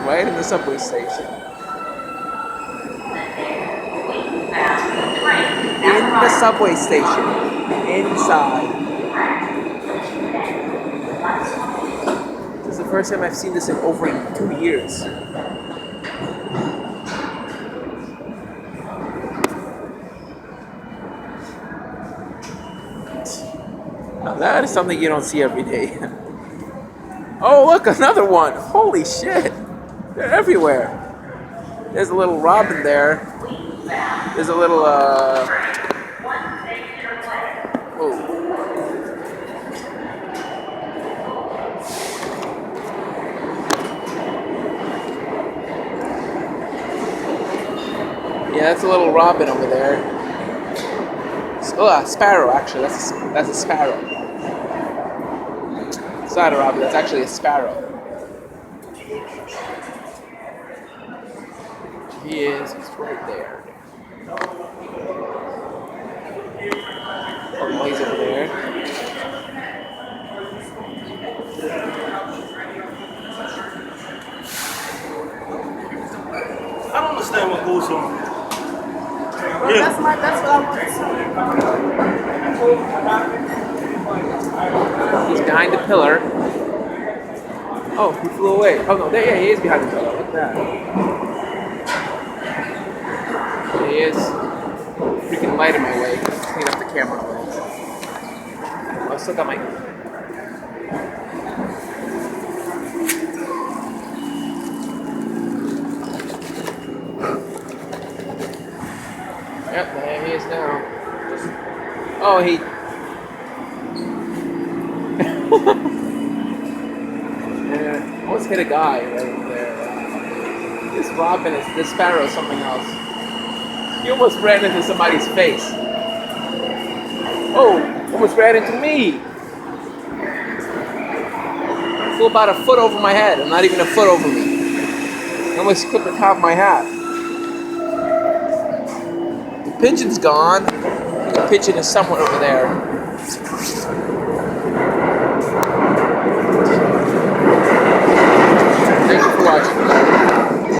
right in the subway station. In the subway station. Inside. This is the first time I've seen this in over 2 years. Now that is something you don't see every day. Oh, look, another one. Holy shit. They're everywhere. There's a little robin there. There's a little, oh. Yeah, that's a little robin over there. Oh, a sparrow, actually. That's a sparrow. It's not a robin, that's actually a sparrow. He is, he's right there. Oh, no, he's over there. I don't understand what goes on. Well, that's what I want to He's behind the pillar. Oh, he flew away. Oh no, there, yeah, he is behind the pillar. Look at that. There he is. Freaking light in my way. Clean up the camera a little. I still got my. Yep, there he is now. Oh, he. Yeah, almost hit a guy right there. This robin is this sparrow is something else. He almost ran into somebody's face. Oh, almost ran into me. Flew about a foot over my head, and not even a foot over me. I almost clipped the top of my hat. The pigeon's gone. The pigeon is somewhere over there.